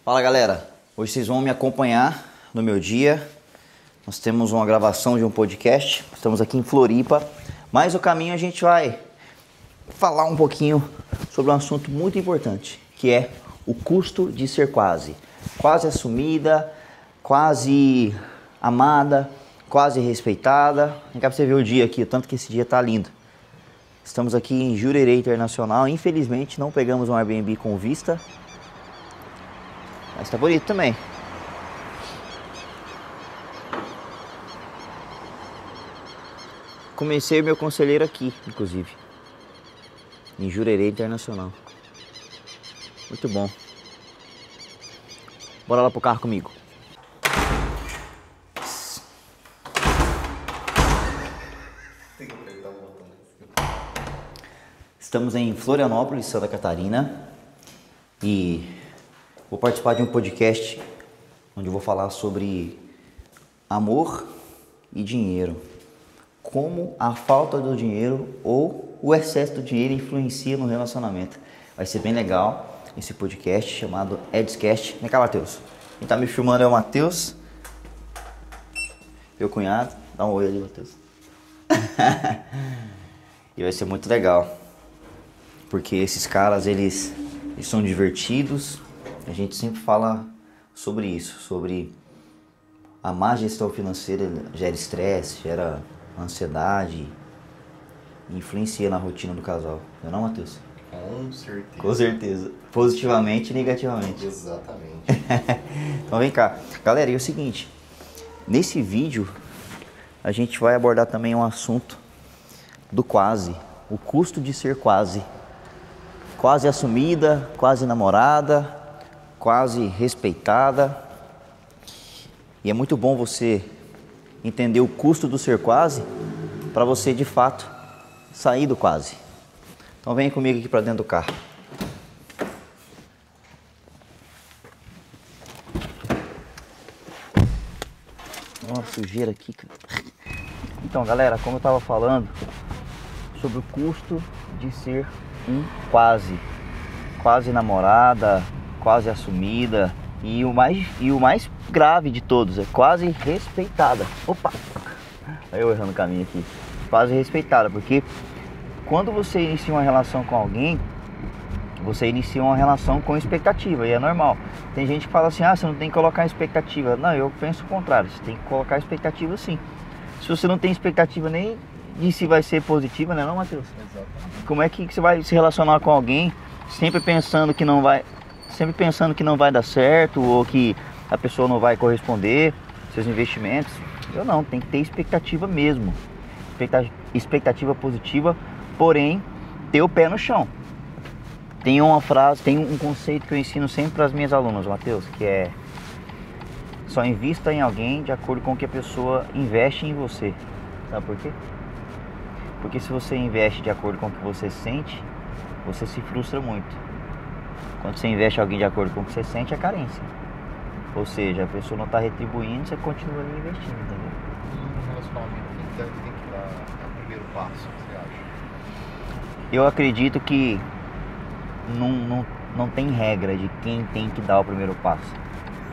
Fala galera, hoje vocês vão me acompanhar no meu dia. Nós temos uma gravação de um podcast, estamos aqui em Floripa, mas o caminho a gente vai falar um pouquinho sobre um assunto muito importante, que é o custo de ser quase assumida, quase amada, quase respeitada. Vem cá pra você ver o dia aqui, o tanto que esse dia tá lindo. Estamos aqui em Jurerê Internacional, infelizmente não pegamos um Airbnb com vista, mas tá bonito também. Comecei o meu conselheiro aqui, inclusive, em Jurerê Internacional. Muito bom. Bora lá pro carro comigo. Estamos em Florianópolis, Santa Catarina, e vou participar de um podcast onde eu vou falar sobre amor e dinheiro. Como a falta do dinheiro ou o excesso do dinheiro influencia no relacionamento. Vai ser bem legal esse podcast chamado Edscast. Vem cá, Matheus. Quem tá me filmando é o Matheus, meu cunhado. Dá um oi ali, Matheus. E vai ser muito legal, porque esses caras, eles são divertidos. A gente sempre fala sobre isso, sobre a má gestão financeira gera estresse, gera ansiedade, influencia na rotina do casal. Não é não, Matheus? Com certeza. Com certeza. Positivamente e negativamente. Exatamente. Então vem cá. Galera, e é o seguinte, nesse vídeo a gente vai abordar também um assunto do quase, o custo de ser quase assumida, quase namorada, quase respeitada. E é muito bom você entender o custo do ser quase para você de fato sair do quase. Então vem comigo aqui para dentro do carro. Uma sujeira aqui, cara. Então galera, como eu estava falando sobre o custo de ser um quase namorada, quase assumida, e o mais grave de todos é quase respeitada. Opa! Aí eu errando o caminho aqui. Quase respeitada, porque quando você inicia uma relação com alguém, você inicia uma relação com expectativa, e é normal. Tem gente que fala assim, você não tem que colocar expectativa. Não, eu penso o contrário, você tem que colocar expectativa sim. Se você não tem expectativa nem de se vai ser positiva, né não, Matheus? Exatamente. Como é que você vai se relacionar com alguém sempre pensando que não vai dar certo, ou que a pessoa não vai corresponder seus investimentos? Eu não, tem que ter expectativa mesmo. Expectativa positiva, porém ter o pé no chão. Tem uma frase, tem um conceito que eu ensino sempre para as minhas alunas, Matheus, que é: só invista em alguém de acordo com o que a pessoa investe em você. Sabe por quê? Porque se você investe de acordo com o que você sente, você se frustra muito. Quando você investe em alguém de acordo com o que você sente, é carência. Ou seja, a pessoa não está retribuindo, você continua ali investindo, entendeu? E no relacionamento, quem tem que dar o primeiro passo, você acha? Eu acredito que não tem regra de quem tem que dar o primeiro passo.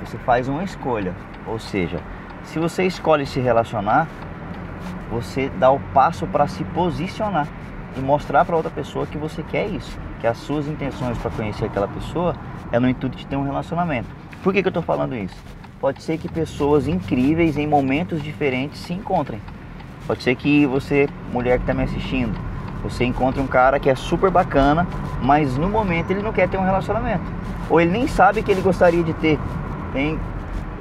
Você faz uma escolha. Ou seja, se você escolhe se relacionar, você dá o passo para se posicionar e mostrar para outra pessoa que você quer isso, que as suas intenções para conhecer aquela pessoa é no intuito de ter um relacionamento. Por que eu estou falando isso? Pode ser que pessoas incríveis em momentos diferentes se encontrem. Pode ser que você, mulher que está me assistindo, você encontre um cara que é super bacana, mas no momento ele não quer ter um relacionamento, ou ele nem sabe que ele gostaria de ter. Tem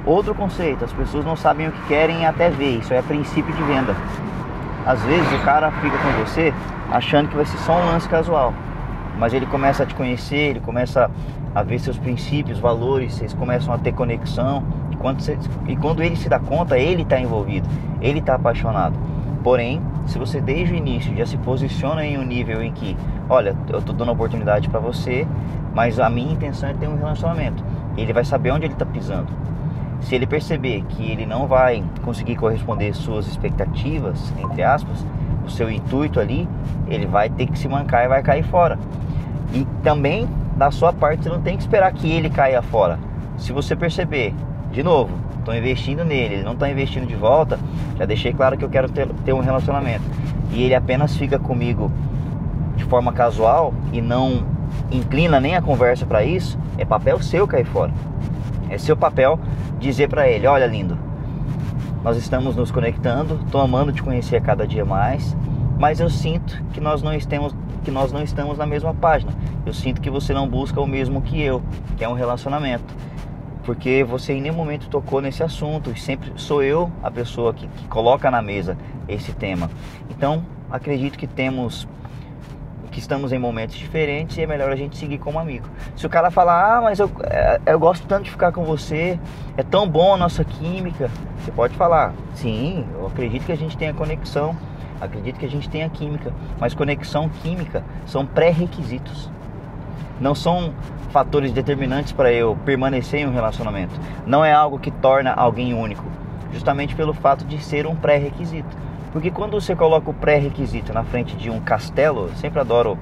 outro conceito, as pessoas não sabem o que querem até ver. Isso é princípio de venda. Às vezes o cara fica com você achando que vai ser só um lance casual, mas ele começa a te conhecer, ele começa a ver seus princípios, valores, vocês começam a ter conexão, e quando ele se dá conta, ele está envolvido, ele está apaixonado. Porém, se você desde o início já se posiciona em um nível em que, olha, eu estou dando oportunidade para você, mas a minha intenção é ter um relacionamento, ele vai saber onde ele está pisando. Se ele perceber que ele não vai conseguir corresponder às suas expectativas, entre aspas, o seu intuito ali, ele vai ter que se mancar e vai cair fora. E também, da sua parte, você não tem que esperar que ele caia fora. Se você perceber, de novo, estou investindo nele, ele não está investindo de volta, já deixei claro que eu quero ter um relacionamento, e ele apenas fica comigo de forma casual e não inclina nem a conversa para isso, é papel seu cair fora. É seu papel dizer para ele: olha, lindo, nós estamos nos conectando, estou amando te conhecer a cada dia mais, mas eu sinto que nós não estamos na mesma página. Eu sinto que você não busca o mesmo que eu, que é um relacionamento, porque você em nenhum momento tocou nesse assunto, e sempre sou eu a pessoa que coloca na mesa esse tema. Então acredito que estamos em momentos diferentes e é melhor a gente seguir como amigo. Se o cara falar: mas eu gosto tanto de ficar com você, é tão bom a nossa química, você pode falar: sim, eu acredito que a gente tenha conexão, acredito que a gente tenha química, mas conexão, química são pré-requisitos, não são fatores determinantes para eu permanecer em um relacionamento. Não é algo que torna alguém único, justamente pelo fato de ser um pré-requisito. Porque quando você coloca o pré-requisito na frente de um castelo, eu sempre adoro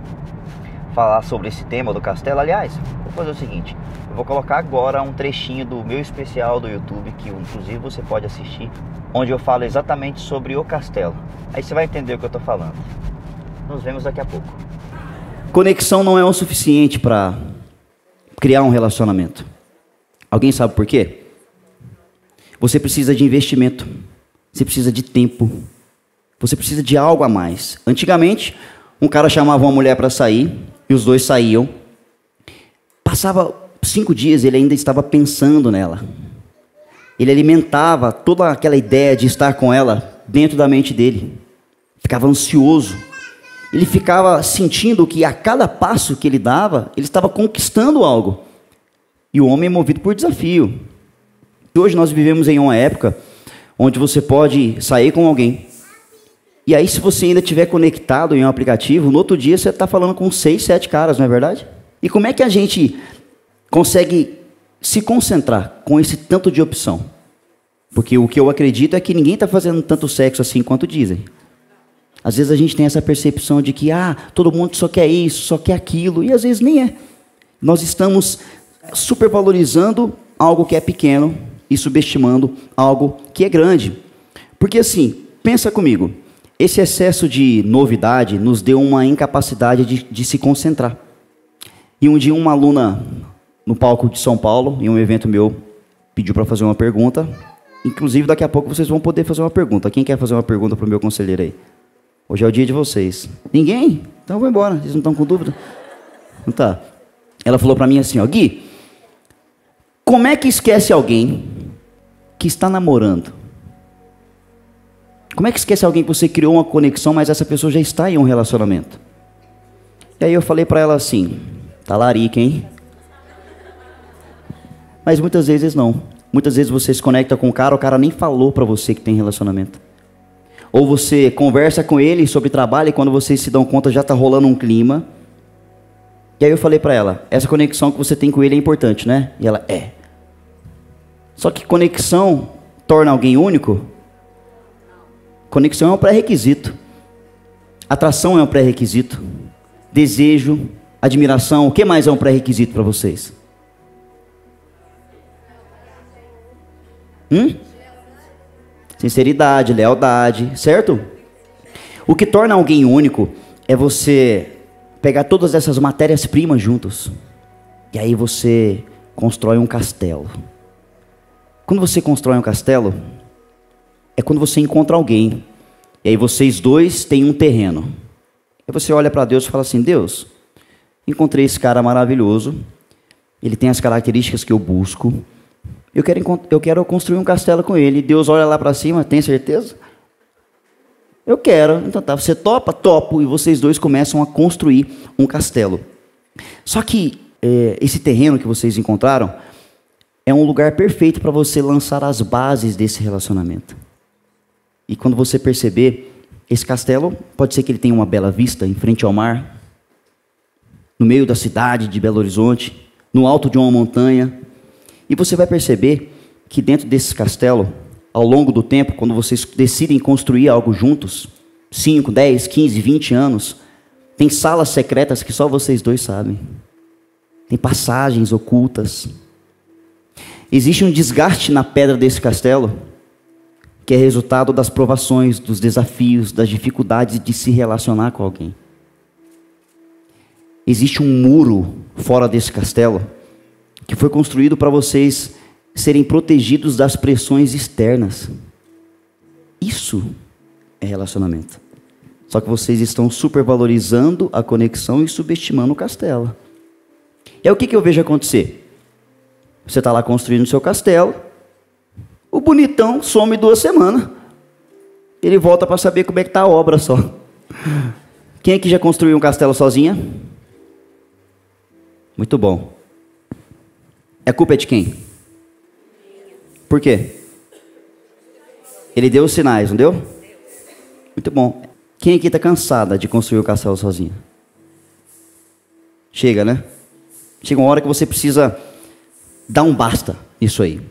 falar sobre esse tema do castelo. Aliás, vou fazer o seguinte: eu vou colocar agora um trechinho do meu especial do YouTube, que inclusive você pode assistir, onde eu falo exatamente sobre o castelo. Aí você vai entender o que eu estou falando. Nos vemos daqui a pouco. Conexão não é o suficiente para criar um relacionamento. Alguém sabe por quê? Você precisa de investimento, você precisa de tempo, você precisa de algo a mais. Antigamente, um cara chamava uma mulher para sair e os dois saíam. Passava 5 dias, ele ainda estava pensando nela. Ele alimentava toda aquela ideia de estar com ela dentro da mente dele. Ficava ansioso. Ele ficava sentindo que a cada passo que ele dava, ele estava conquistando algo. E o homem é movido por desafio. Hoje nós vivemos em uma época onde você pode sair com alguém. E aí, se você ainda estiver conectado em um aplicativo, no outro dia você está falando com 6, 7 caras, não é verdade? E como é que a gente consegue se concentrar com esse tanto de opção? Porque o que eu acredito é que ninguém está fazendo tanto sexo assim quanto dizem. Às vezes a gente tem essa percepção de que todo mundo só quer isso, só quer aquilo, e às vezes nem é. Nós estamos supervalorizando algo que é pequeno e subestimando algo que é grande. Porque assim, pensa comigo, esse excesso de novidade nos deu uma incapacidade de se concentrar. E um dia uma aluna no palco de São Paulo, em um evento meu, pediu para fazer uma pergunta. Inclusive daqui a pouco vocês vão poder fazer uma pergunta. Quem quer fazer uma pergunta para o meu conselheiro aí? Hoje é o dia de vocês. Ninguém? Então eu vou embora. Vocês não estão com dúvida? Então tá. Ela falou para mim assim: Gui, como é que esquece alguém que está namorando? Como é que esquece alguém que você criou uma conexão, mas essa pessoa já está em um relacionamento? E aí eu falei para ela assim: talarica, hein? Mas muitas vezes não. Muitas vezes você se conecta com o cara nem falou para você que tem relacionamento. Ou você conversa com ele sobre trabalho e quando vocês se dão conta já está rolando um clima. E aí eu falei para ela: essa conexão que você tem com ele é importante, né? E ela: é. Só que conexão torna alguém único? Conexão é um pré-requisito. Atração é um pré-requisito. Desejo, admiração, o que mais é um pré-requisito para vocês? Sinceridade, lealdade, certo? O que torna alguém único é você pegar todas essas matérias-primas juntos. E aí você constrói um castelo. Quando você constrói um castelo, é quando você encontra alguém. E aí vocês dois têm um terreno. Aí você olha para Deus e fala assim: Deus, encontrei esse cara maravilhoso. Ele tem as características que eu busco. Eu quero construir um castelo com ele. E Deus olha lá para cima: tem certeza? Eu quero. Então tá, você topa? Topo. E vocês dois começam a construir um castelo. Só que esse terreno que vocês encontraram é um lugar perfeito para você lançar as bases desse relacionamento. E quando você perceber, esse castelo pode ser que ele tenha uma bela vista em frente ao mar, no meio da cidade de Belo Horizonte, no alto de uma montanha. E você vai perceber que dentro desse castelo, ao longo do tempo, quando vocês decidem construir algo juntos, 5, 10, 15, 20 anos, tem salas secretas que só vocês dois sabem. Tem passagens ocultas. Existe um desgaste na pedra desse castelo, que é resultado das provações, dos desafios, das dificuldades de se relacionar com alguém. Existe um muro fora desse castelo, que foi construído para vocês serem protegidos das pressões externas. Isso é relacionamento. Só que vocês estão supervalorizando a conexão e subestimando o castelo. E aí o que eu vejo acontecer? Você está lá construindo o seu castelo, o bonitão some 2 semanas. Ele volta para saber como é que está a obra só. Quem aqui já construiu um castelo sozinha? Muito bom. A culpa é de quem? Por quê? Ele deu os sinais, não deu? Muito bom. Quem aqui está cansada de construir o castelo sozinha? Chega, né? Chega uma hora que você precisa dar um basta nisso aí.